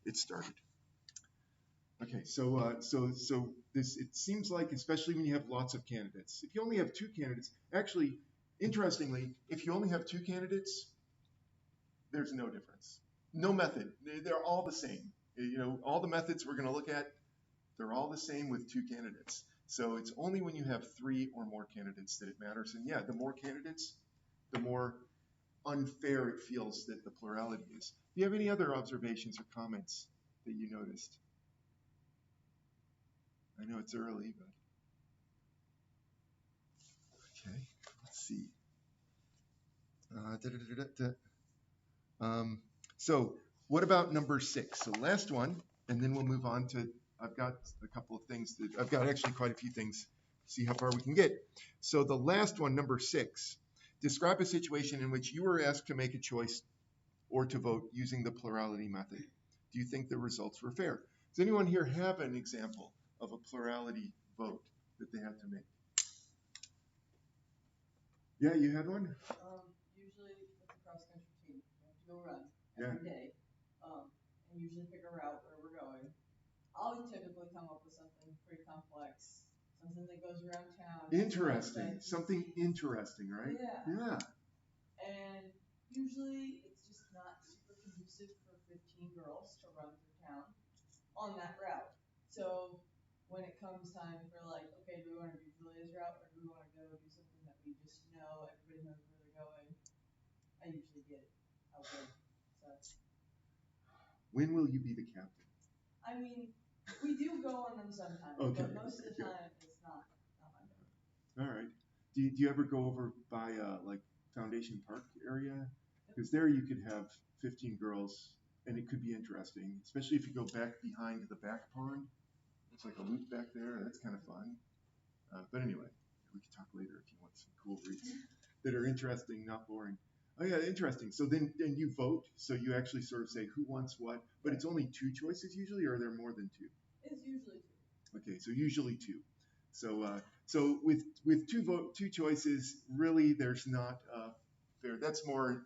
it started. Okay, so this, it seems like, especially when you have lots of candidates. If you only have two candidates, actually, interestingly, if you only have two candidates, there's no difference. No method. They're all the same. You know, all the methods we're going to look at, they're all the same with two candidates. So it's only when you have three or more candidates that it matters. And yeah, the more candidates, the more unfair it feels that the plurality is. Do you have any other observations or comments that you noticed? I know it's early, but okay, let's see. Da, da, da, da, da. So what about number 6? So last one, and then we'll move on to, I've got a couple of things that, I've got actually quite a few things, see how far we can get. So the last one, number 6, describe a situation in which you were asked to make a choice or to vote using the plurality method. Do you think the results were fair? Does anyone here have an example of a plurality vote that they had to make? Yeah, you had one? Usually with the cross-country team, we have to go run every day, and usually pick a route where we're going. I'll typically come up with something pretty complex, something that goes around town. Interesting. Something interesting, right? Yeah. And usually it's just not super conducive for 15 girls to run through town on that route. So when it comes time for like, okay, do we want to do Julia's route or do we want to go do something that we just know, everybody knows where they're going? I usually get outbid. So when will you be the captain? I mean, we do go on them sometimes, but most of the time it's not my job. All right. Do you ever go over by like Foundation Park area? Because there you could have 15 girls, and it could be interesting, especially if you go back behind the back pond. It's like a loop back there. That's kind of fun. But anyway, we can talk later if you want some cool routes that are interesting, not boring. Oh yeah, interesting. So then you vote. So you actually sort of say who wants what, but it's only 2 choices usually, or are there more than 2? It's usually 2. Okay, so usually 2. So so with 2 choices, really there's not fair. That's more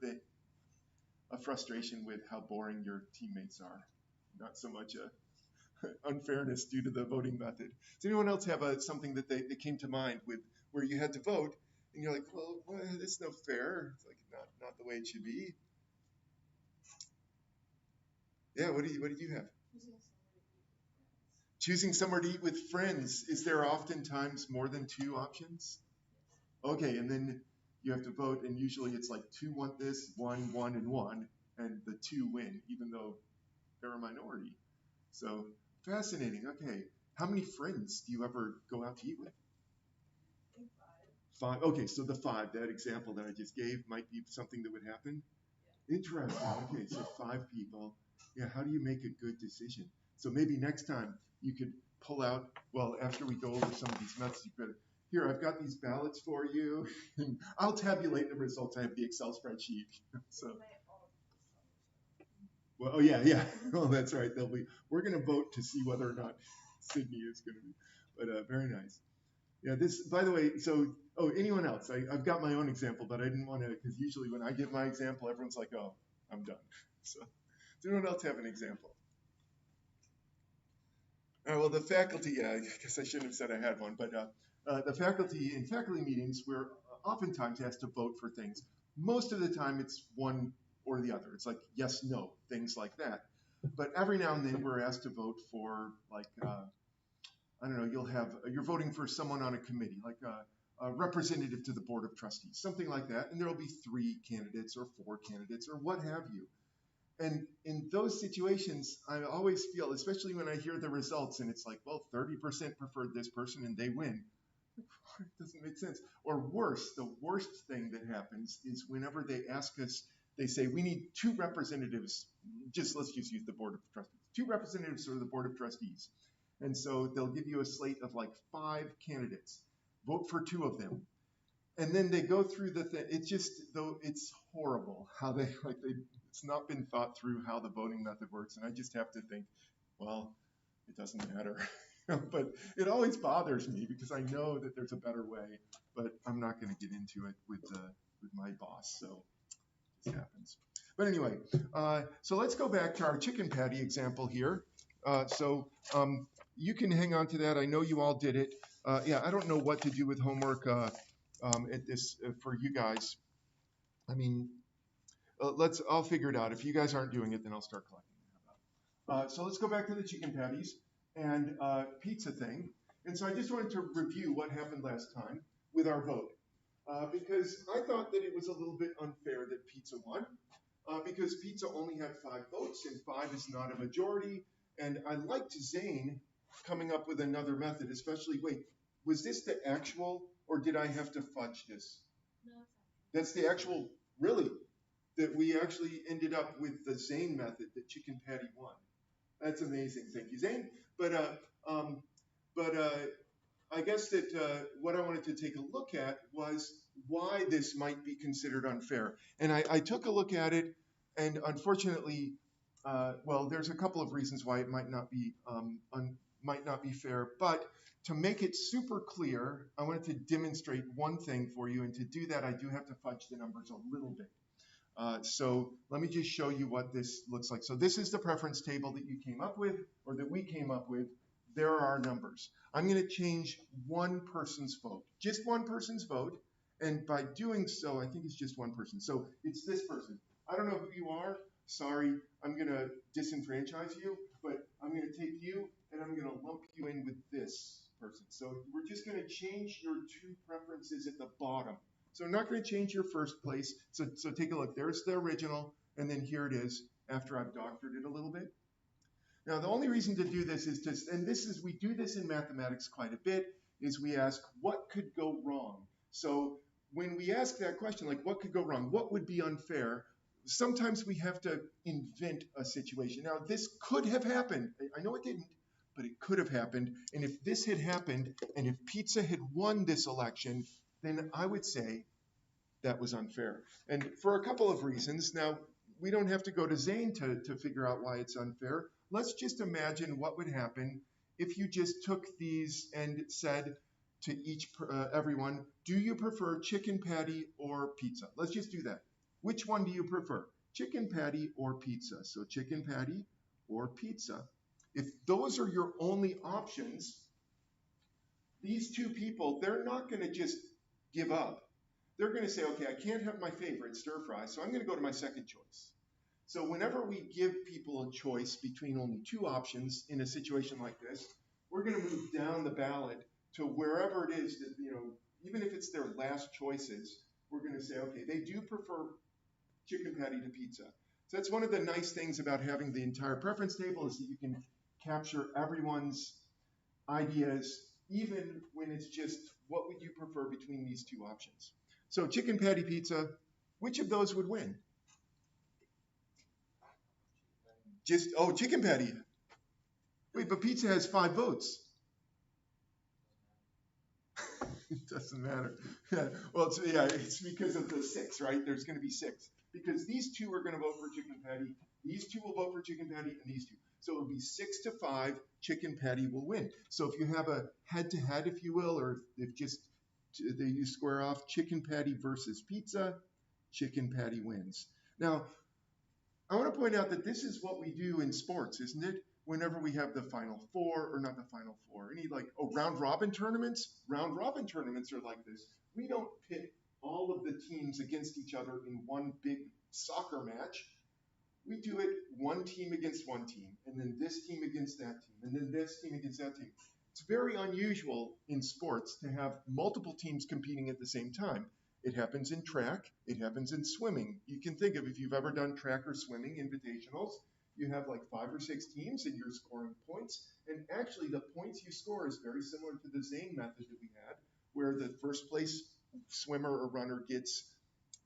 a frustration with how boring your teammates are, not so much a unfairness due to the voting method. Does anyone else have something that came to mind with where you had to vote and you're like, well, it's no fair. It's like not the way it should be. Yeah, what did you have? Choosing somewhere to eat with friends. Is there oftentimes more than 2 options? Okay, and then you have to vote, and usually it's like 2 want this, 1, 1, and 1, and the 2 win, even though they're a minority. So fascinating. Okay, how many friends do you ever go out to eat with? 5. Okay, so the 5, that example that I just gave might be something that would happen. Yeah. Interesting. Okay, so 5 people. Yeah, how do you make a good decision? So maybe next time you could pull out, well, after we go over some of these methods, you could, here, I've got these ballots for you, and I'll tabulate the results. I have the Excel spreadsheet. So, well, oh yeah. Oh, that's right. We're going to vote to see whether or not Sydney is going to be, but very nice. Yeah, this, by the way, so, anyone else? I've got my own example, but I didn't want to, because usually when I give my example, everyone's like, oh, I'm done. So, does anyone else have an example? Well, the faculty, yeah, I guess I shouldn't have said I had one, but the faculty, in faculty meetings, we're oftentimes asked to vote for things. Most of the time, it's one or the other. It's like yes, no, things like that. But every now and then, we're asked to vote for, like, I don't know, you're voting for someone on a committee, like a representative to the board of trustees, something like that, and there'll be 3 candidates or 4 candidates or what have you. And in those situations, I always feel, especially when I hear the results and it's like, well, 30% preferred this person and they win. It doesn't make sense. Or worse, the worst thing that happens is whenever they ask us, they say, we need 2 representatives. Let's just use the board of trustees. 2 representatives for the board of trustees. And so they'll give you a slate of like 5 candidates. Vote for 2 of them. And then they go through the thing. It's just, though, it's horrible how it's not been thought through how the voting method works. And I just have to think, well, it doesn't matter. But it always bothers me because I know that there's a better way, but I'm not going to get into it with my boss. So it just happens. But anyway, so let's go back to our chicken patty example here. So you can hang on to that. I know you all did it. Yeah, I don't know what to do with homework at this for you guys. I mean, I'll figure it out. If you guys aren't doing it, then I'll start collecting. So let's go back to the chicken patties and pizza thing. And so I just wanted to review what happened last time with our vote. Because I thought that it was a little bit unfair that pizza won, because pizza only had 5 votes, and 5 is not a majority. And I liked Zane coming up with another method, especially, wait, was this the actual, or did I have to fudge this? No. That's the actual, really, that we actually ended up with the Zane method that chicken patty won. That's amazing. Thank you, Zane. But um, but I guess that what I wanted to take a look at was why this might be considered unfair. And I took a look at it, and unfortunately, well, there's a couple of reasons why it might not be fair. But to make it super clear, I wanted to demonstrate one thing for you, and to do that, I do have to fudge the numbers a little bit. So let me just show you what this looks like. So this is the preference table that you came up with, or that we came up with. There are our numbers. I'm going to change one person's vote, just one person's vote. And by doing so, I think it's just one person. So it's this person. I don't know who you are. Sorry, I'm going to disenfranchise you, but I'm going to take you and I'm going to lump you in with this person. So we're just going to change your 2 preferences at the bottom. So I'm not going to change your first place. So take a look. There's the original, and then here it is after I've doctored it a little bit. Now, the only reason to do this is and we do this in mathematics quite a bit, is we ask, what could go wrong? So when we ask that question, like what could go wrong? What would be unfair? Sometimes we have to invent a situation. Now, this could have happened. I know it didn't, but it could have happened. And if this had happened, and if pizza had won this election, then I would say that was unfair. And for a couple of reasons. Now, we don't have to go to Zane to figure out why it's unfair. Let's just imagine what would happen if you just took these and said to everyone, do you prefer chicken patty or pizza? Let's just do that. Which one do you prefer, chicken patty or pizza? So chicken patty or pizza. If those are your only options, these 2 people, they're not going to just give up. They're going to say, okay, I can't have my favorite, stir fry, so I'm going to go to my second choice. So whenever we give people a choice between only 2 options in a situation like this, we're going to move down the ballot to wherever it is that, even if it's their last choices, we're going to say, okay, they do prefer chicken patty to pizza. So that's one of the nice things about having the entire preference table, is that you can capture everyone's ideas, even when it's just, what would you prefer between these 2 options? So chicken patty pizza, which of those would win? Chicken patty. Wait, but pizza has 5 votes. It doesn't matter. Well, it's because of the 6, right? There's going to be 6. Because these 2 are going to vote for chicken patty. These 2 will vote for chicken patty, and these 2. So it'll be 6-5, chicken patty will win. So if you have a head-to-head, if you will, or if just you square off chicken patty versus pizza, chicken patty wins. Now, I want to point out that this is what we do in sports, isn't it? Whenever we have the Final Four, or not the Final Four, round robin tournaments? Round robin tournaments are like this. We don't pit all of the teams against each other in one big soccer match. We do it one team against one team, and then this team against that team, and then this team against that team. It's very unusual in sports to have multiple teams competing at the same time. It happens in track. It happens in swimming. You can think of, if you've ever done track or swimming invitationals, you have like 5 or 6 teams and you're scoring points. And actually the points you score is very similar to the Zane method that we had, where the first place swimmer or runner gets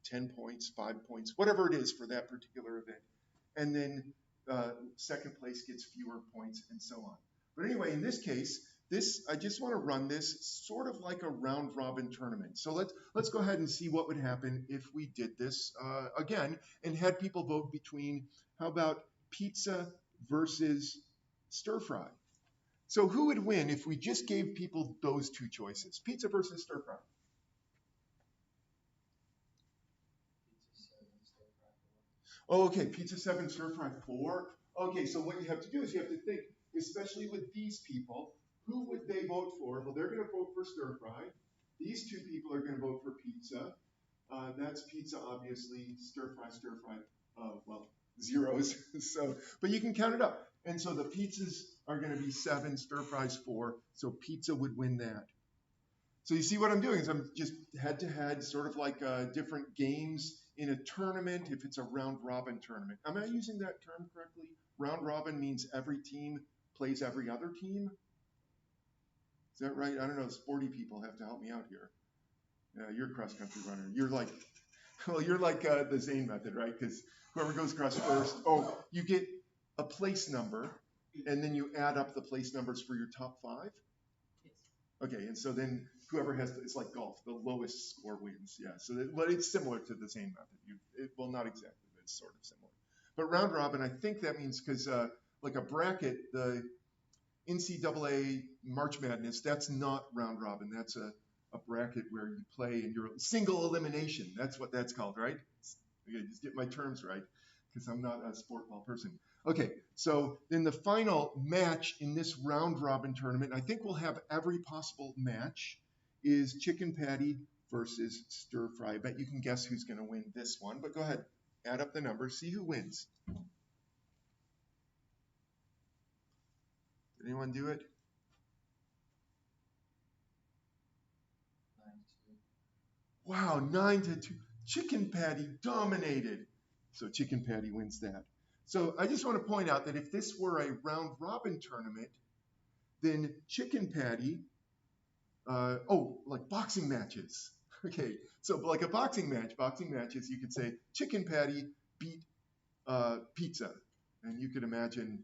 10 points, 5 points, whatever it is for that particular event. And then second place gets fewer points, and so on. But anyway, in this case, I just want to run this sort of like a round robin tournament. So let's go ahead and see what would happen if we did this again and had people vote between, how about pizza versus stir fry? So who would win if we just gave people those 2 choices, pizza versus stir fry? Oh, okay, pizza 7, stir fry 4. Okay, so what you have to do is you have to think, especially with these people, who would they vote for? Well, they're going to vote for stir fry. These two people are going to vote for pizza. That's pizza, obviously. Stir fry. Well, zeros. So, but you can count it up. And so the pizzas are going to be 7, stir fries 4. So pizza would win that. So you see what I'm doing is I'm just head to head, sort of like different games in a tournament. If it's a round robin tournament, am I using that term correctly? Round robin means every team plays every other team. Is that right? I don't know. Sporty people have to help me out here. You're a cross country runner. You're like, well, you're like the Zane method, right? Because whoever goes across first, oh, you get a place number, and then you add up the place numbers for your top 5. Yes. Okay, and so then whoever has, it's like golf, the lowest score wins. Yeah, so that, but it's similar to the same method. Well, not exactly, but it's sort of similar. But round robin, I think that means because like a bracket, the NCAA March Madness, that's not round robin. That's a bracket where you play and you're single elimination. That's what that's called, right? Okay, just get my terms right because I'm not a sport ball person. Okay, so then the final match in this round robin tournament, I think we'll have every possible match, is chicken patty versus stir fry. I bet you can guess who's going to win this one, but go ahead, add up the numbers, see who wins. Did anyone do it? 9-2. Wow, 9-2. Chicken patty dominated. So chicken patty wins that. So I just want to point out that if this were a round robin tournament, then chicken patty, like boxing matches. Okay, so like a boxing matches, you could say chicken patty beat pizza. And you could imagine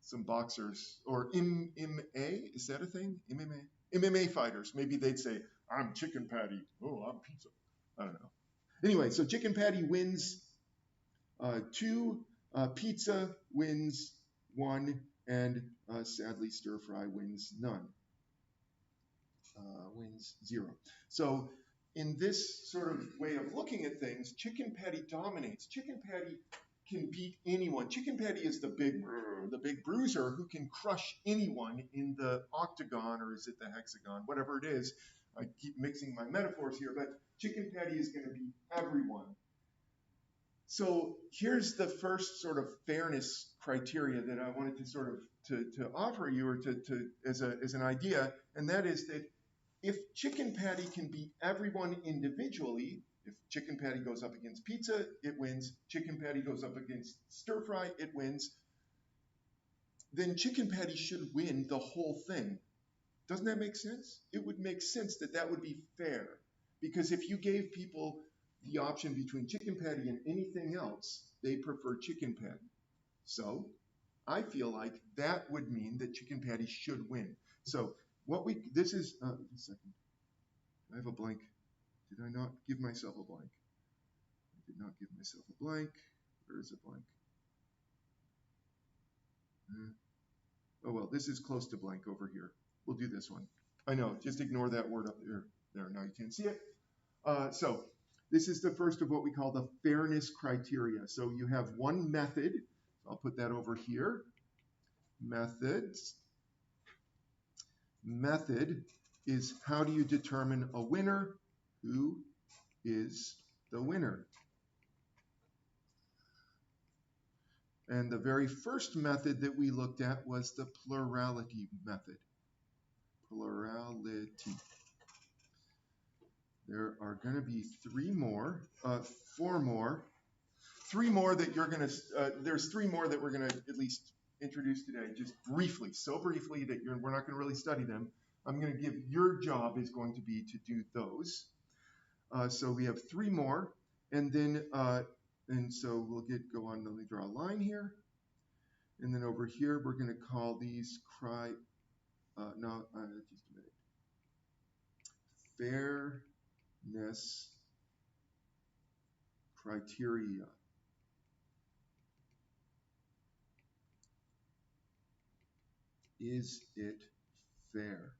some boxers, or MMA, is that a thing? MMA fighters, maybe they'd say, I'm chicken patty, oh, I'm pizza. I don't know. Anyway, so chicken patty wins 2, pizza wins 1, and sadly stir fry wins none. Wins 0. So in this sort of way of looking at things, chicken patty dominates. Chicken patty can beat anyone. Chicken patty is the big bruiser who can crush anyone in the octagon, or is it the hexagon, whatever it is. I keep mixing my metaphors here, but chicken patty is going to beat everyone. So here's the first sort of fairness criteria that I wanted to sort of to offer you, or to as an idea, and that is that if chicken patty can beat everyone individually, if chicken patty goes up against pizza, it wins. Chicken patty goes up against stir fry, it wins. Then chicken patty should win the whole thing. Doesn't that make sense? It would make sense that that would be fair. Because if you gave people the option between chicken patty and anything else, they prefer chicken patty. So I feel like that would mean that chicken patty should win. So this is, a second. I have a blank. Did I not give myself a blank? I did not give myself a blank. Where is a blank? Oh well, this is close to blank over here. We'll do this one. I know, just ignore that word up there. There, now you can't see it. So this is the first of what we call the fairness criteria. So you have one method. I'll put that over here. Methods. Method is how do you determine a winner? Who is the winner? And the very first method that we looked at was the plurality method. Plurality. There are going to be 4 more. 3 more that you're going to, there's 3 more that we're going to at least introduce today, just briefly, so briefly that we're not going to really study them. I'm going to give, your job is going to be to do those. So we have 3 more, and then, and so we'll go on, let me draw a line here. And then over here, we're going to call these just a minute. Fairness criteria. Is it fair?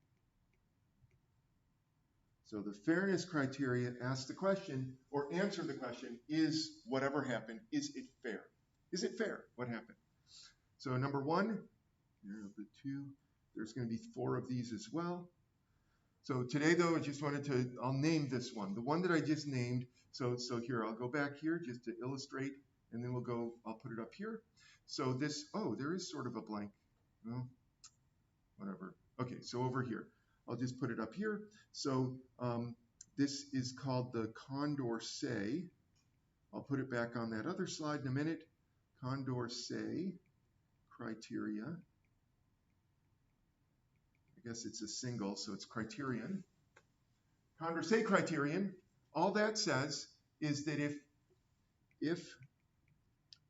So the fairness criteria asks the question, or answer the question, is whatever happened, is it fair? Is it fair? What happened? So number one, here are the two. There's going to be 4 of these as well. So today, though, I just wanted to, I'll name this one. The one that I just named, so here, I'll go back here just to illustrate, and then I'll put it up here. So this, oh, there is sort of a blank. Well, whatever. Okay, so over here. I'll just put it up here. So this is called the Condorcet. I'll put it back on that other slide in a minute. Condorcet criteria. I guess it's a single, so it's criterion. Condorcet criterion, all that says is that if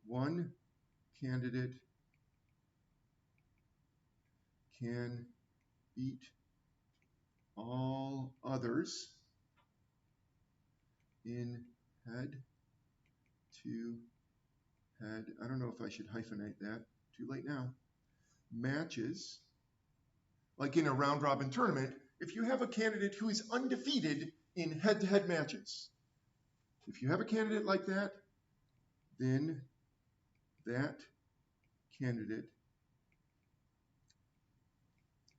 one candidate can beat all others in head-to-head, I don't know if I should hyphenate that, too late now, matches, like in a round-robin tournament, if you have a candidate who is undefeated in head-to-head matches, if you have a candidate like that, then that candidate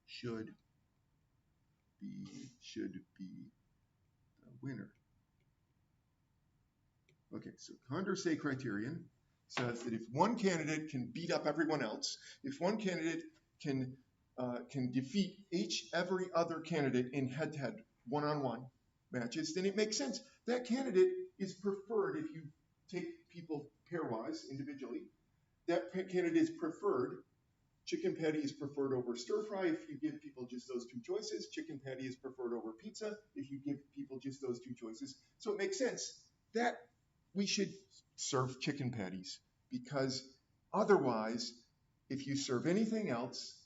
should be the winner. Okay, so Condorcet criterion says that if one candidate can beat up everyone else, if one candidate can defeat every other candidate in head-to-head, one-on-one matches, then it makes sense. That candidate is preferred if you take people pairwise, individually. That candidate is preferred. Chicken patty is preferred over stir fry if you give people just those 2 choices. Chicken patty is preferred over pizza if you give people just those 2 choices. So it makes sense that we should serve chicken patties, because otherwise, if you serve anything else,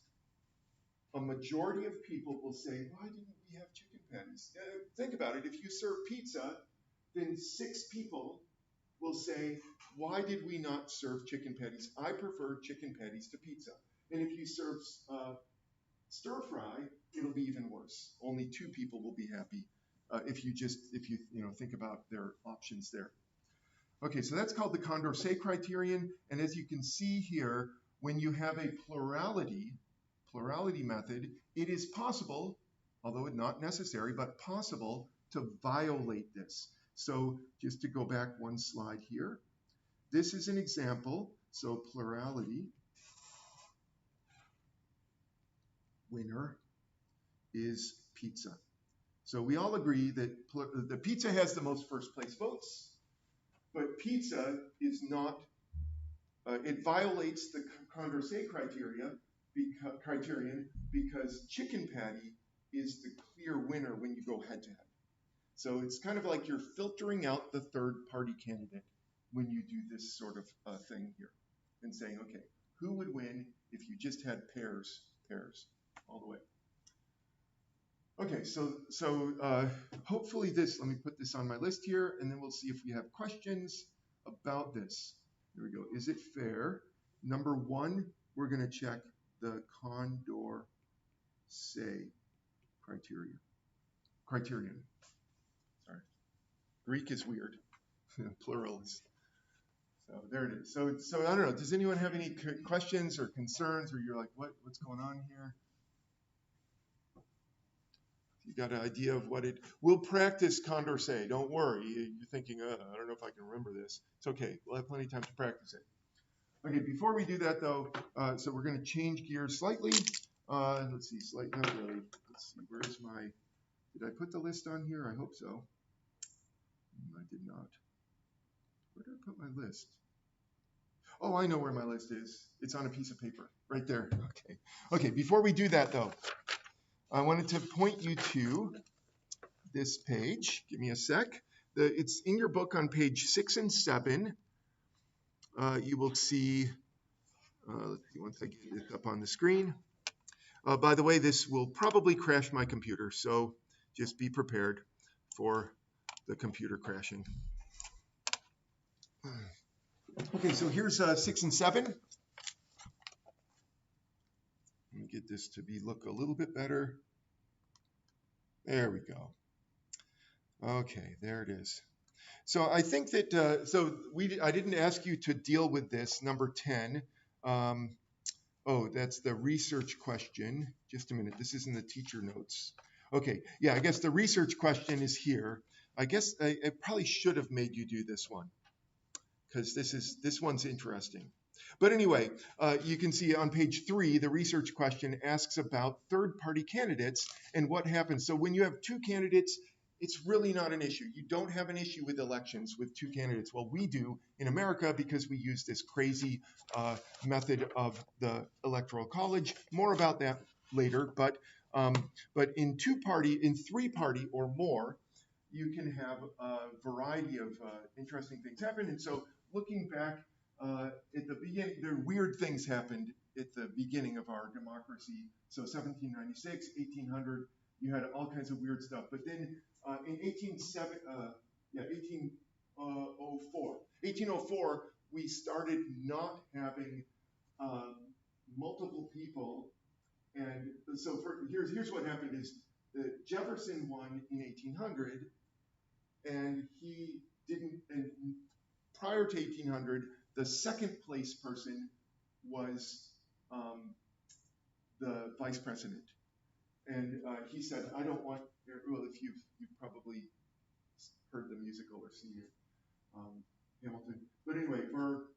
a majority of people will say, why didn't we have chicken patties? Think about it. If you serve pizza, then 6 people will say, why did we not serve chicken patties? I prefer chicken patties to pizza. And if you serve stir fry, it'll be even worse. Only 2 people will be happy if you think about their options there. Okay, so that's called the Condorcet criterion. And as you can see here, when you have a plurality method, it is possible, although it's not necessary, but possible to violate this. So just to go back one slide here, this is an example. So plurality winner is pizza. So we all agree that the pizza has the most first place votes, but pizza is not, it violates the Condorcet criterion because chicken patty is the clear winner when you go head to head. So it's kind of like you're filtering out the third party candidate when you do this sort of thing here and saying, okay, who would win if you just had pairs all the way? Okay, so hopefully let me put this on my list here, and then we'll see if we have questions about this. There we go. Is it fair? Number 1, we're going to check the Condorcet criterion. Sorry. Greek is weird. Plural is. So there it is. So I don't know. Does anyone have any questions or concerns, or you're like, what's going on here? You got an idea of what it, we'll practice Condorcet, don't worry. You're thinking, I don't know if I can remember this. It's okay, we'll have plenty of time to practice it. Okay, before we do that though, so we're gonna change gears slightly. Let's see, not really. Let's see, where's my, did I put the list on here? I hope so. I did not. Where did I put my list? Oh, I know where my list is. It's on a piece of paper, right there. Okay, before we do that though, I wanted to point you to this page. Give me a sec. It's in your book on page 6 and 7. You will see, let's see, once I get this up on the screen. By the way, this will probably crash my computer, so just be prepared for the computer crashing. Okay, so here's 6 and 7. Let me get this to look a little bit better. There we go. Okay, there it is. So I think that I didn't ask you to deal with this number 10. Um, oh, that's the research question. Just a minute. This is in the teacher notes. Okay, yeah, I guess the research question is here. I guess I probably should have made you do this one because this one's interesting. But anyway, you can see on page 3, the research question asks about third-party candidates and what happens. So when you have two candidates, it's really not an issue. You don't have an issue with elections with two candidates. Well, we do in America because we use this crazy method of the electoral college. More about that later. But in two-party, in three-party or more, you can have a variety of interesting things happen. And so looking back at the beginning, there weird things happened at the beginning of our democracy. So 1796, 1800, you had all kinds of weird stuff. But then in 1804, we started not having um, multiple people. And so here's what happened is that Jefferson won in 1800, and he didn't. And prior to 1800, the second place person was um, the vice president, and he said, "I don't want." Well, if you've probably heard the musical or seen it, Hamilton. But anyway, Burr,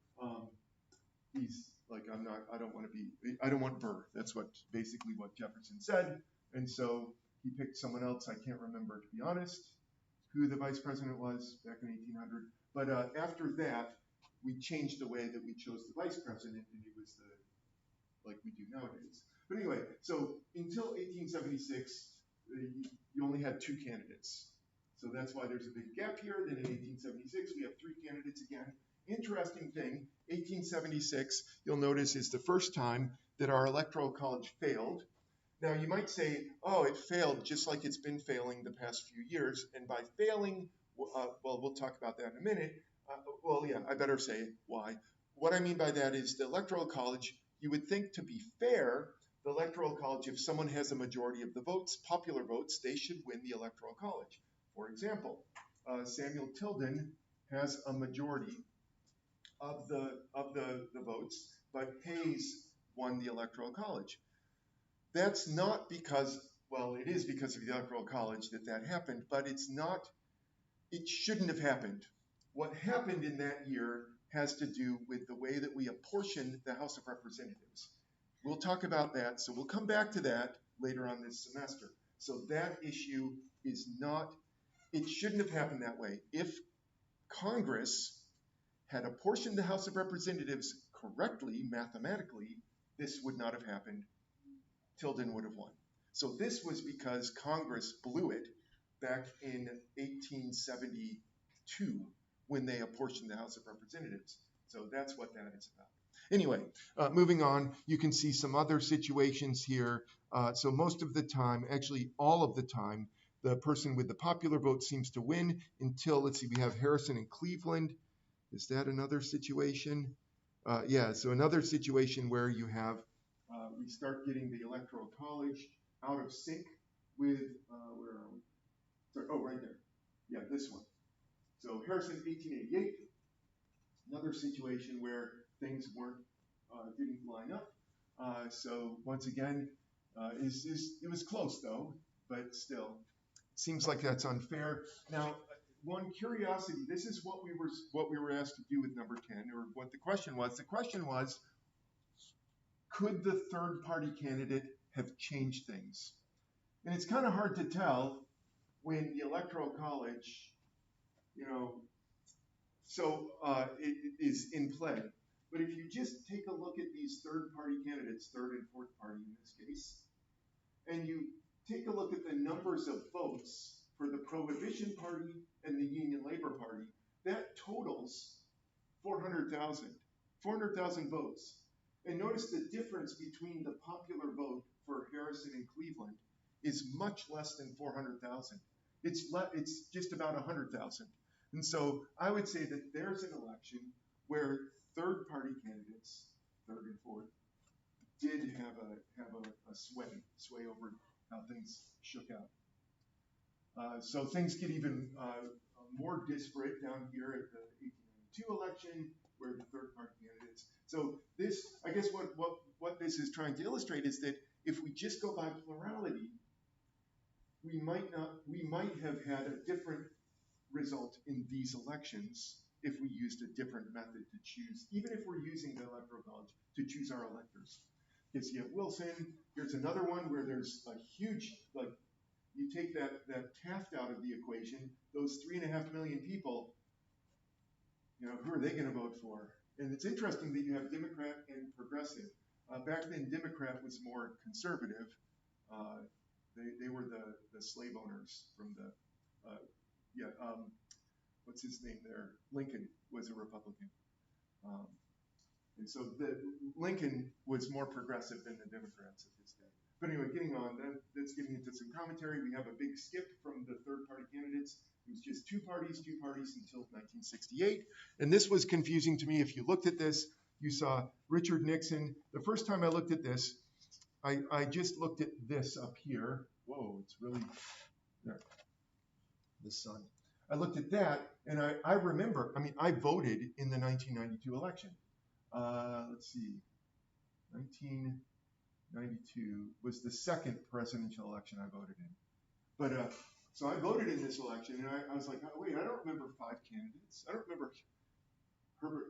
he's like, I don't want to be. I don't want Burr. That's what basically what Jefferson said, and so he picked someone else. I can't remember, to be honest, who the vice president was back in 1800. But after that, we changed the way that we chose the vice president, and it was the like we do nowadays. But anyway, so until 1876, you only had two candidates. So that's why there's a big gap here. Then in 1876, we have three candidates again. Interesting thing, 1876, you'll notice, is the first time that our electoral college failed. Now, you might say, oh, it failed just like it's been failing the past few years. And by failing, well, we'll talk about that in a minute. Well, yeah, I better say why. What I mean by that is the Electoral College, you would think, to be fair, the Electoral College, if someone has a majority of the votes, popular votes, they should win the Electoral College. For example, Samuel Tilden has a majority of the votes, but Hayes won the Electoral College. That's not because, well, it is because of the Electoral College that happened, but it shouldn't have happened. What happened in that year has to do with the way that we apportioned the House of Representatives. We'll talk about that, so we'll come back to that later on this semester. So that issue is not, it shouldn't have happened that way. If Congress had apportioned the House of Representatives correctly, mathematically, this would not have happened. Tilden would have won. So this was because Congress blew it back in 1872 when they apportioned the House of Representatives. So that's what that is about. Anyway, moving on, you can see some other situations here. So most of the time, actually all of the time, the person with the popular vote seems to win until, let's see, we have Harrison and Cleveland. Is that another situation? Yeah, so another situation where you have we start getting the Electoral College out of sync with, where are we? Sorry, oh, right there. Yeah, this one. So Harrison, 1888, another situation where things didn't line up. So once again, it was close though, but still, seems like that's unfair. Now, one curiosity, this is what we were asked to do with number 10, or what the question was. The question was, could the third party candidate have changed things? And it's kind of hard to tell when the Electoral College, you know, it is in play. But if you just take a look at these third party candidates, third and fourth party in this case, and you take a look at the numbers of votes for the Prohibition Party and the Union Labor Party, that totals 400,000. 400,000 votes. And notice the difference between the popular vote for Harrison and Cleveland is much less than 400,000. It's just about 100,000. And so I would say that there's an election where third party candidates, third and fourth, did have a sway over how things shook out. So things get even more disparate down here at the 1892 election, where the third party candidates. So this, I guess, what this is trying to illustrate is that if we just go by plurality, we might have had a different result in these elections if we used a different method to choose, even if we're using the electoral college to choose our electors. Because you have Wilson, here's another one where there's a huge, like, you take that Taft out of the equation, those 3.5 million people, who are they going to vote for? And it's interesting that you have Democrat and progressive. Back then, Democrat was more conservative. They were the slave owners from the, what's his name there? Lincoln was a Republican. Um, and so Lincoln was more progressive than the Democrats of his day. But anyway, getting on, that's getting into some commentary. We have a big skip from the third party candidates. It was just two parties until 1968. And this was confusing to me. If you looked at this, you saw Richard Nixon. The first time I looked at this, I just looked at this up here. Whoa, it's really there. The sun. I looked at that, and I remember, I voted in the 1992 election. Let's see, 1992 was the second presidential election I voted in. But so I voted in this election, and I was like, oh, wait, I don't remember 5 candidates. I don't remember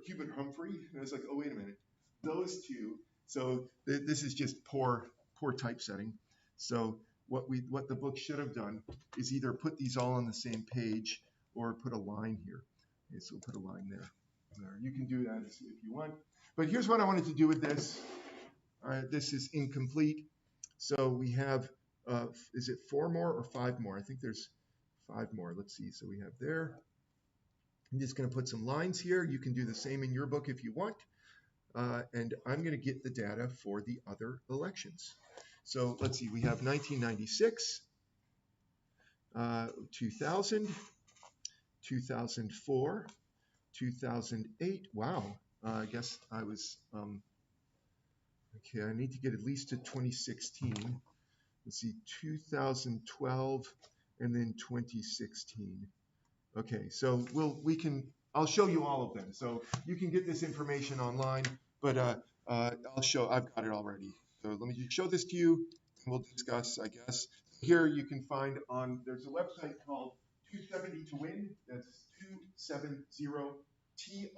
Hubert Humphrey. And I was like, oh, wait a minute, those two. So this is just poor typesetting. So what the book should have done is either put these all on the same page or put a line here. Okay, so we'll put a line there. You can do that if you want. But here's what I wanted to do with this. All right, this is incomplete. So we have, is it 4 more or 5 more? I think there's 5 more. Let's see. So we have there. I'm just going to put some lines here. You can do the same in your book if you want. And I'm going to get the data for the other elections. So let's see. We have 1996, 2000, 2004, 2008. Wow. I guess I was, okay, I need to get at least to 2016. Let's see, 2012, and then 2016. Okay, so I'll show you all of them. So you can get this information online, but I've got it already. So let me just show this to you, and we'll discuss, I guess. Here you can find there's a website called 270 to win. That's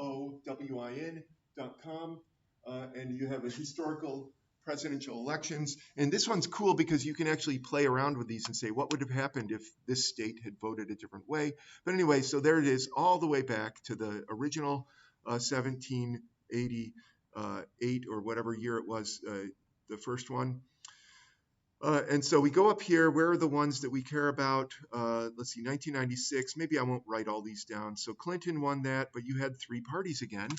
270TOWIN.com. And you have a historical presidential elections. And this one's cool because you can actually play around with these and say, what would have happened if this state had voted a different way? But anyway, so there it is, all the way back to the original 1788 or whatever year it was, the first one. And so we go up here. Where are the ones that we care about? Let's see, 1996. Maybe I won't write all these down. So Clinton won that, but you had 3 parties again.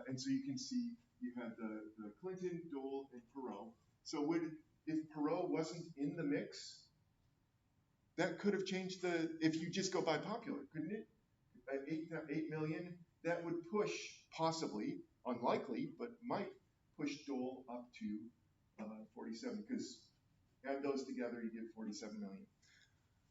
And so you can see you had the Clinton, Dole, and Perot. So if Perot wasn't in the mix, that could have changed if you just go by popular, couldn't it? At 8 million, that would push, possibly, unlikely, but might push Dole up to 47, because add those together, you get 47 million.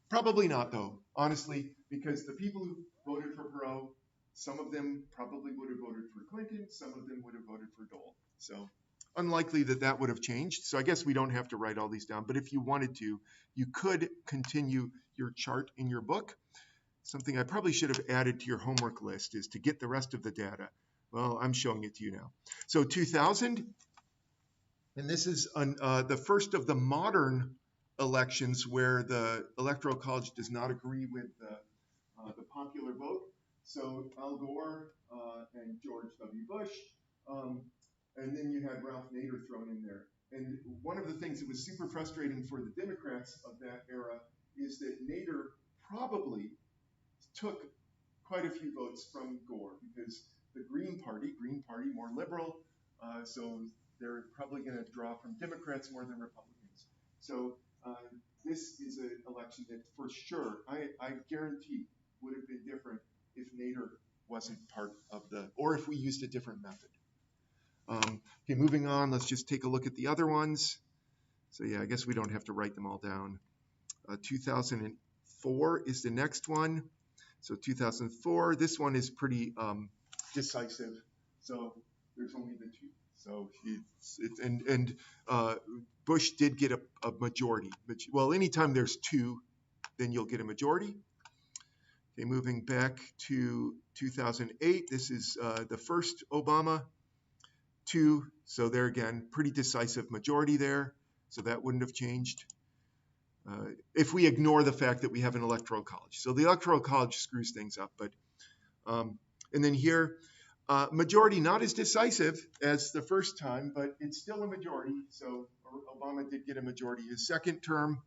Probably not, though, honestly, because the people who voted for Perot, some of them probably would have voted for Clinton, some of them would have voted for Dole. So unlikely that would have changed. So I guess we don't have to write all these down, but if you wanted to, you could continue your chart in your book. Something I probably should have added to your homework list is to get the rest of the data. Well, I'm showing it to you now. So 2000, and this is the first of the modern elections where the Electoral College does not agree with the popular vote. So Al Gore and George W. Bush, and then you had Ralph Nader thrown in there. And one of the things that was super frustrating for the Democrats of that era is that Nader probably took quite a few votes from Gore, because the Green Party, more liberal, so they're probably going to draw from Democrats more than Republicans. So this is an election that for sure, I guarantee, would have been different if Nader wasn't part of or if we used a different method. Okay, moving on, let's just take a look at the other ones. So yeah, I guess we don't have to write them all down. 2004, 2004 is the next one. So 2004, this one is pretty decisive. So there's only the two. So Bush did get a majority. Well, anytime there's two, then you'll get a majority. Okay, moving back to 2008, this is the first Obama, two. So there again, pretty decisive majority there. So that wouldn't have changed if we ignore the fact that we have an electoral college. So the electoral college screws things up. But and then here, majority not as decisive as the first time, but it's still a majority. So Obama did get a majority. His second term.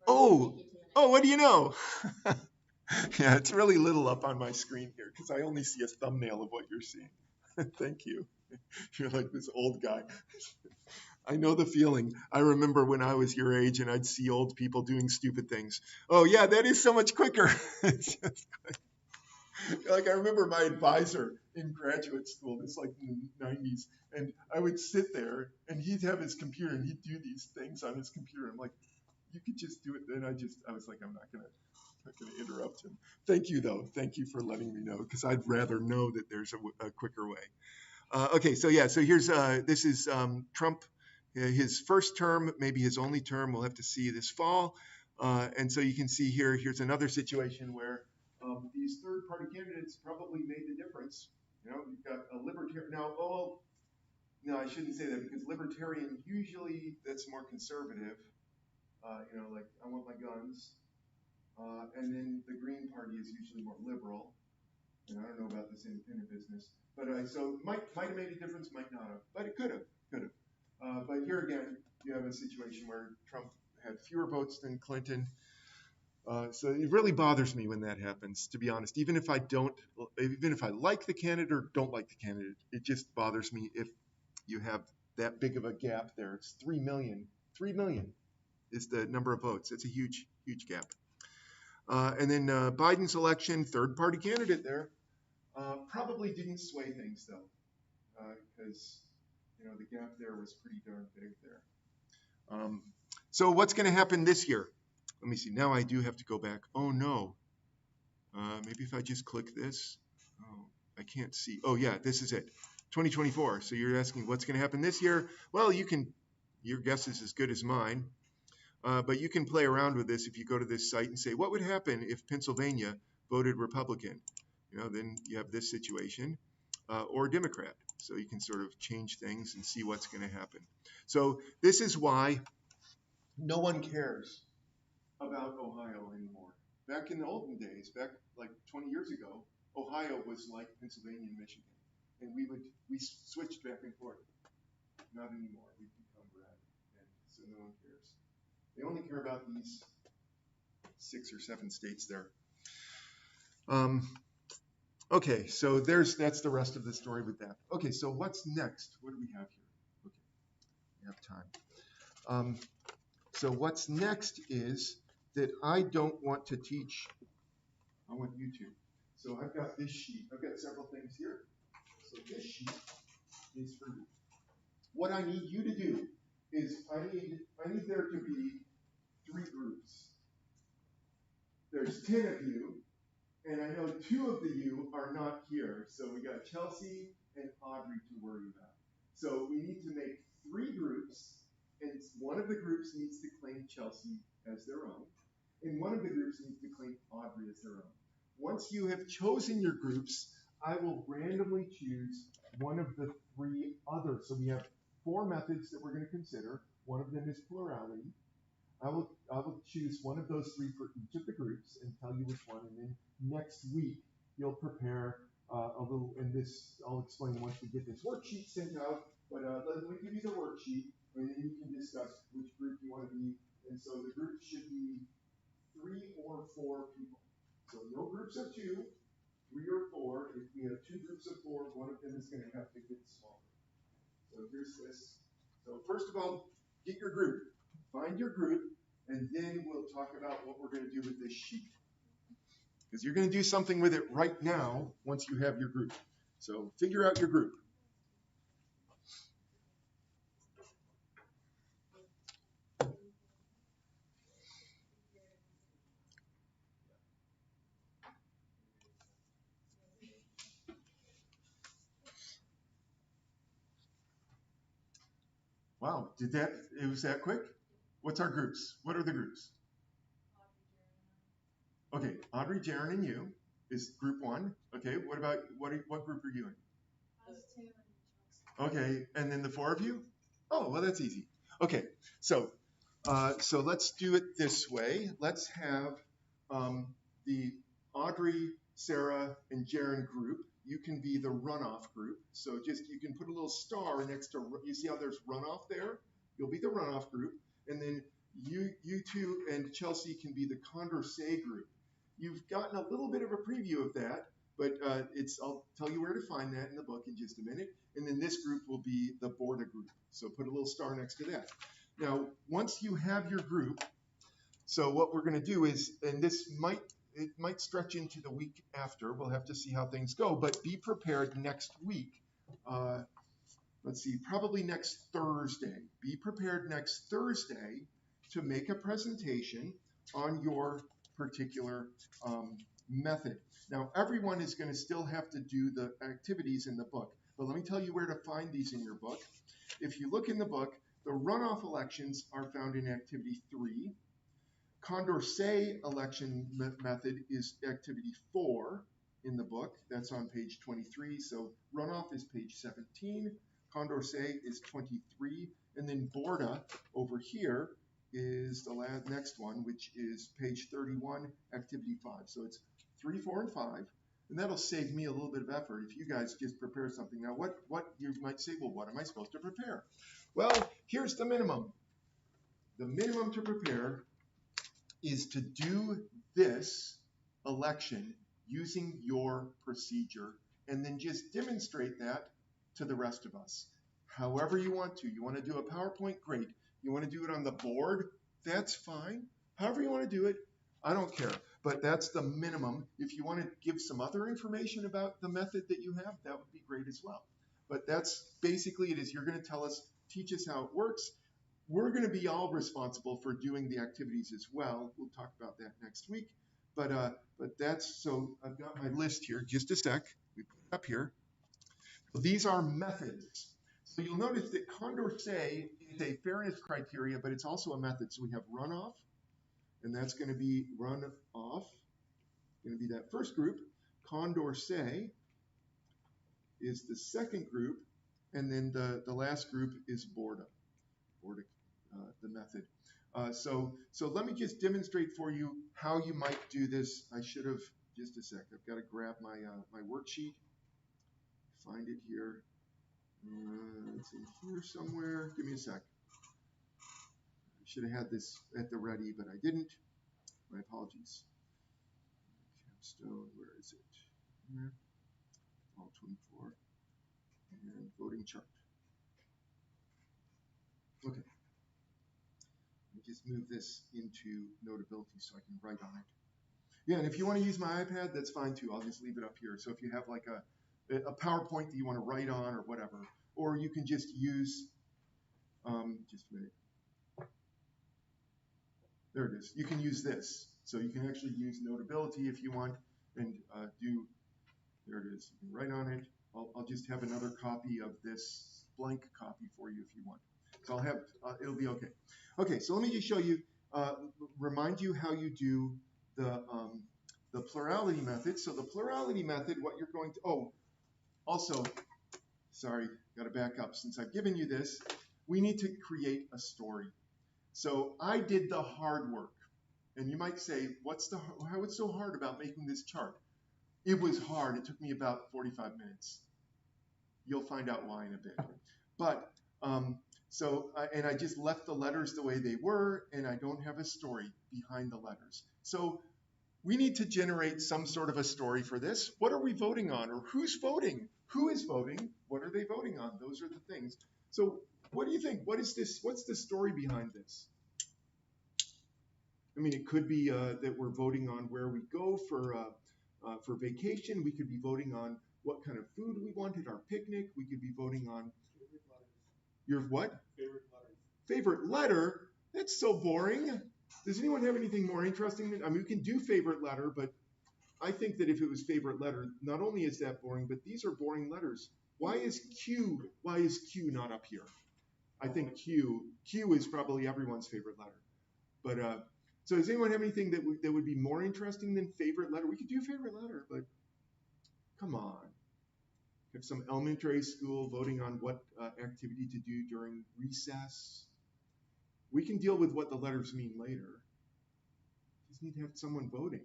Oh, what do you know? Yeah, it's really little up on my screen here because I only see a thumbnail of what you're seeing. Thank you. You're like this old guy. I know the feeling. I remember when I was your age and I'd see old people doing stupid things. Oh, yeah, that is so much quicker. Like I remember my advisor in graduate school, it's like in the 90s, and I would sit there and he'd have his computer and he'd do these things on his computer. I'm like, you could just do it. Then I was like, I'm not gonna interrupt him. Thank you though. Thank you for letting me know because I'd rather know that there's a quicker way. Okay, so yeah, so here's this is Trump, his first term, maybe his only term. We'll have to see this fall. And so you can see here, here's another situation where these third-party candidates probably made the difference. You know, you've got a libertarian now. Oh, no, I shouldn't say that because libertarian usually that's more conservative. You know, like I want my guns. And then the Green Party is usually more liberal. And I don't know about this independent business, but so might have made a difference, might not have, but it could have. But here again, you have a situation where Trump had fewer votes than Clinton. So it really bothers me when that happens, to be honest. Even if I like the candidate or don't like the candidate, it just bothers me if you have that big of a gap there. It's 3 million. 3 million is the number of votes. It's a huge, huge gap. And then Biden's election, third-party candidate there, probably didn't sway things though, because you know the gap there was pretty darn big there. So what's going to happen this year? Let me see. Now I do have to go back. Oh no. Maybe if I just click this. Oh, I can't see. Oh yeah, this is it. 2024. So you're asking what's going to happen this year? Well, your guess is as good as mine. But you can play around with this if you go to this site and say, what would happen if Pennsylvania voted Republican? You know, then you have this situation, or Democrat. So you can sort of change things and see what's going to happen. So this is why no one cares about Ohio anymore. Back in the olden days, back like 20 years ago, Ohio was like Pennsylvania and Michigan. And we switched back and forth. Not anymore. We've become red. And so no one cares. They only care about these 6 or 7 states there. Okay, so that's the rest of the story with that. Okay, so what's next? What do we have here? Okay, we have time. So what's next is that I don't want to teach. I want you to. So I've got this sheet. I've got several things here. So this sheet is for you. What I need you to do is I need there to be 3 groups. There's 10 of you, and I know 2 of you are not here. So we got Chelsea and Audrey to worry about. So we need to make 3 groups, and one of the groups needs to claim Chelsea as their own, and one of the groups needs to claim Audrey as their own. Once you have chosen your groups, I will randomly choose one of the 3 others. So we have 4 methods that we're going to consider. One of them is plurality. I will choose one of those 3 for each of the groups and tell you which one. And then next week, you'll prepare a little, and this I'll explain once we get this worksheet sent out. But let me give you the worksheet, and then you can discuss which group you want to be. And so the group should be 3 or 4 people. So no groups of 2, 3 or 4. If we have 2 groups of 4, one of them is going to have to get smaller. So here's this. So first of all, get your group. Find your group, and then we'll talk about what we're going to do with this sheet. Because you're going to do something with it right now once you have your group. So figure out your group. Wow, it was that quick? What's our groups? What are the groups? Okay, Audrey, Jaron, and you is group one. Okay, what group are you in? Okay, and then the four of you? Oh, well, that's easy. Okay, so so let's do it this way. Let's have um, the Audrey, Sarah, and Jaron group. You can be the runoff group. So just you can put a little star next to, you see how there's runoff there? You'll be the runoff group. And then you two and Chelsea can be the Condorcet group. You've gotten a little bit of a preview of that, but I'll tell you where to find that in the book in just a minute. And then this group will be the Borda group. So put a little star next to that. Now, once you have your group, so what we're going to do is, and it might stretch into the week after. We'll have to see how things go, but be prepared next week. Let's see, probably next Thursday. Be prepared next Thursday to make a presentation on your particular method. Now, everyone is going to still have to do the activities in the book, but let me tell you where to find these in your book. If you look in the book, the runoff elections are found in activity 3. Condorcet election method is activity 4 in the book. That's on page 23. So runoff is page 17. Condorcet is 23. And then Borda over here is the next one, which is page 31, activity 5. So it's 3, 4, and 5. And that'll save me a little bit of effort if you guys just prepare something. Now, what you might say, well, what am I supposed to prepare? Well, here's the minimum. The minimum to prepare is to do this election using your procedure and then just demonstrate that to the rest of us. However you want to. You want to do a PowerPoint? Great. You want to do it on the board? That's fine. However you want to do it, I don't care. But that's the minimum. If you want to give some other information about the method that you have, that would be great as well. But that's basically it is. You're going to tell us, teach us how it works. We're going to be all responsible for doing the activities as well. We'll talk about that next week. But that's, so I've got my list here. Just a sec. We put it up here. So these are methods. So you'll notice that Condorcet is a fairness criteria, but it's also a method. So we have runoff, and that's going to be runoff. Going to be that first group. Condorcet is the second group, and then the last group is Borda. The method. So let me just demonstrate for you how you might do this. I should have, just a sec, I've got to grab my, my worksheet, find it here. It's in here somewhere. Give me a sec. I should have had this at the ready, but I didn't. My apologies. Capstone, where is it? Here. All 24. And voting chart. Okay. Just move this into Notability so I can write on it. Yeah, and if you want to use my iPad, that's fine too. I'll just leave it up here. So if you have like a PowerPoint that you want to write on or whatever, or you can just use, just a minute. There it is. You can use this. So you can actually use Notability if you want and there it is. You can write on it. I'll just have another copy of this blank copy for you if you want. So I'll have, it'll be okay. Okay, so let me just show you, remind you how you do the plurality method. So the plurality method, what you're going to, also, sorry, got to back up. Since I've given you this, we need to create a story. So I did the hard work. And you might say, how it's so hard about making this chart? It was hard. It took me about 45 minutes. You'll find out why in a bit. But, and I just left the letters the way they were, and I don't have a story behind the letters. So we need to generate some sort of a story for this. What are we voting on? Or who's voting? Who is voting? What are they voting on? Those are the things. So what do you think? What is this? What's the story behind this? I mean, it could be that we're voting on where we go for vacation. We could be voting on what kind of food we want at our picnic. We could be voting on your what? Favorite letters. Favorite letter? That's so boring. Does anyone have anything more interesting? I mean, we can do favorite letter, but I think that if it was favorite letter, not only is that boring, but these are boring letters. Why is Q not up here? I think Q is probably everyone's favorite letter. But so does anyone have anything that would be more interesting than favorite letter? We could do favorite letter, but come on. Have some elementary school voting on what activity to do during recess. We can deal with what the letters mean later. Just need to have someone voting.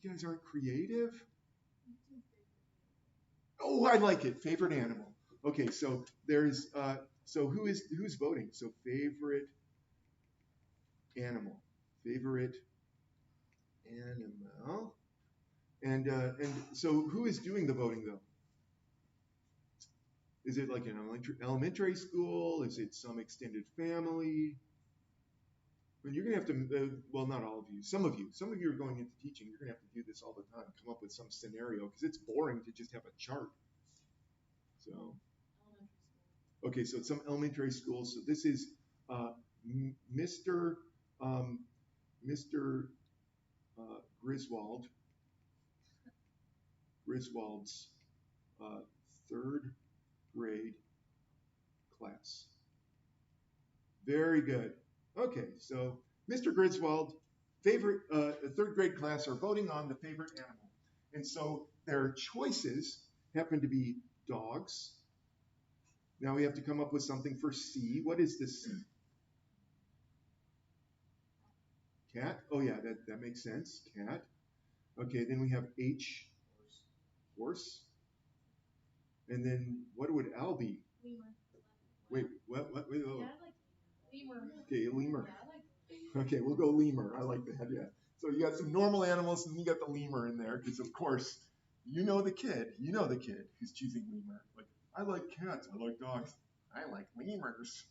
You guys aren't creative? Oh, I like it. Favorite animal. Okay, so there's so who's voting? So favorite animal. Favorite animal. And so who is doing the voting though? Is it like an elementary school? Is it some extended family? But you're gonna have to, well, not all of you, some of you are going into teaching. You're gonna have to do this all the time. Come up with some scenario because it's boring to just have a chart. So, okay, so it's some elementary school. So this is Mr. Mr. Griswold's third grade class. Very good. Okay, so Mr. Griswold, favorite third grade class are voting on the favorite animal. And so their choices happen to be dogs. Now we have to come up with something for C. What is this C? Cat? Oh yeah, that makes sense. Cat. Okay, then we have H, horse. And then what would L be? Lemur. Wait, what? Wait, oh. Yeah, I like lemur. Okay, lemur. Yeah, I like lemur. Okay, we'll go lemur. I like that, yeah. So you got some normal animals and you got the lemur in there because, of course, you know the kid who's choosing lemur. Like, I like cats, I like dogs, I like lemurs.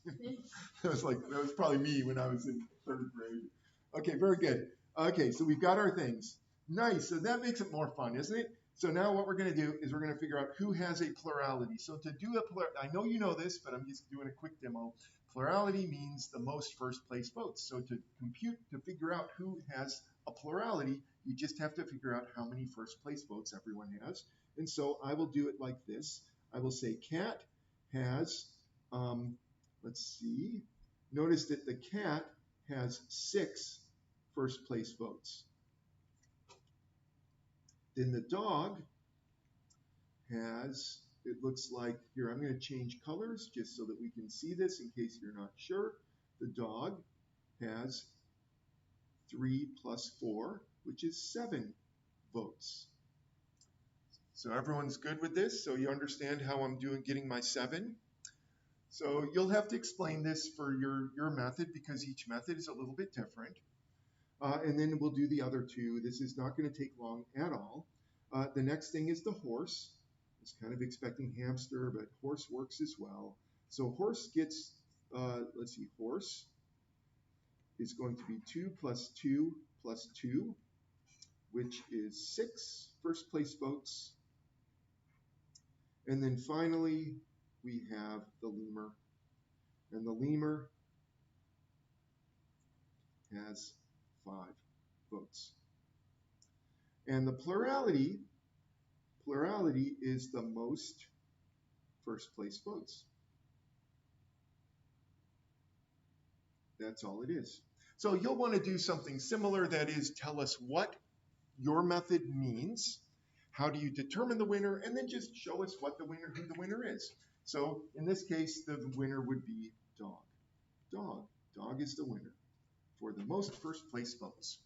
That was probably me when I was in third grade. Okay, very good. Okay, so we've got our things. Nice, so that makes it more fun, isn't it? So now what we're going to do is we're going to figure out who has a plurality. So to do I know you know this, but I'm just doing a quick demo. Plurality means the most first place votes. So to figure out who has a plurality, you just have to figure out how many first place votes everyone has. And so I will do it like this. I will say cat has, let's see, notice that the cat has 6 first place votes. Then the dog has, it looks like, here I'm going to change colors just so that we can see this in case you're not sure. The dog has 3 plus 4, which is 7 votes. So everyone's good with this? So you understand how I'm getting my 7? So you'll have to explain this for your method because each method is a little bit different. And then we'll do the other 2. This is not going to take long at all. The next thing is the horse. I was kind of expecting hamster, but horse works as well. So horse gets, let's see, horse is going to be 2 plus 2 plus 2, which is 6 first place votes. And then finally, we have the lemur. And the lemur has 5 votes. And the plurality is the most first place votes. That's all it is. So you'll want to do something similar, that is, tell us what your method means, how do you determine the winner, and then just show us who the winner is. So in this case, the winner would be dog. Dog is the winner for the most first place votes.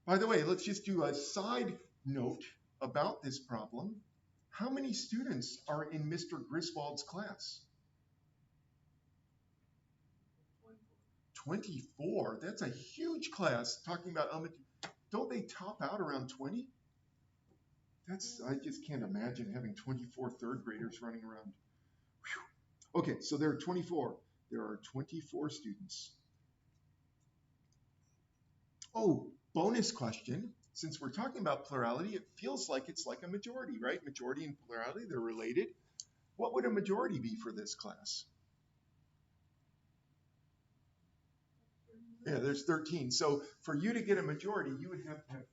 By the way, let's just do a side note about this problem. How many students are in Mr. Griswold's class? 24. That's a huge class. Talking about elementary, don't they top out around 20? I just can't imagine having 24 third graders running around. Whew. Okay, so there are 24. There are 24 students. Oh, bonus question. Since we're talking about plurality, it feels like it's like a majority, right? Majority and plurality, they're related. What would a majority be for this class? Yeah, there's 13. So for you to get a majority, you would have to have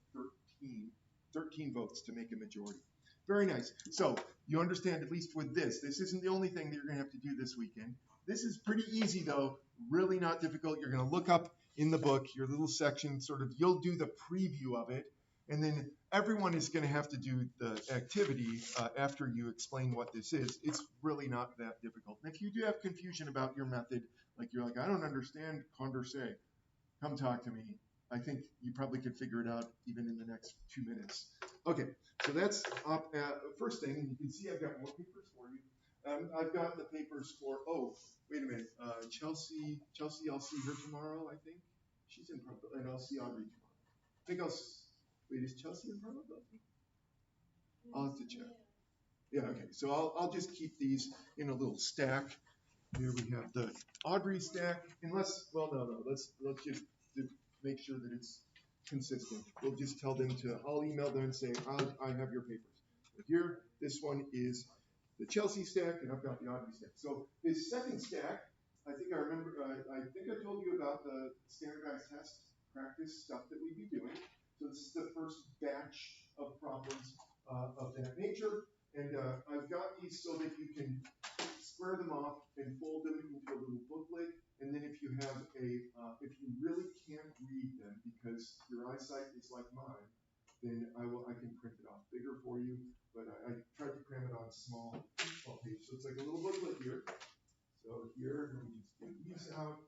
13 votes to make a majority. Very nice. So you understand, at least with this isn't the only thing that you're going to have to do this weekend. This is pretty easy, though, really not difficult. You're going to look up in the book your little section, sort of, you'll do the preview of it, and then everyone is going to have to do the activity after you explain what this is. It's really not that difficult. And if you do have confusion about your method, like you're like, I don't understand Condorcet, come talk to me. I think you probably could figure it out even in the next 2 minutes. Okay, so that's first thing, and you can see I've got more papers for you. I've got the papers for, oh, wait a minute, Chelsea, I'll see her tomorrow, I think. She's in Provo, and I'll see Audrey tomorrow. I think wait, is Chelsea in Provo? I'll have to check. Yeah, okay, so I'll just keep these in a little stack. Here we have the Audrey stack, unless, well, no, let's just make sure that it's consistent. We'll just tell them I'll email them and say, I have your papers. But here, this one is the Chelsea stack, and I've got the Audrey stack. So this second stack, I think I remember, I think I told you about the standardized test practice stuff that we'd be doing. So this is the first batch of problems of that nature. And I've got these so that you can square them off and fold them into a little booklet. And then if you have if you really can't read them because your eyesight is like mine, then I can print it off bigger for you. But I tried to cram it on small pages. So it's like a little booklet here. So here, let me just get these out.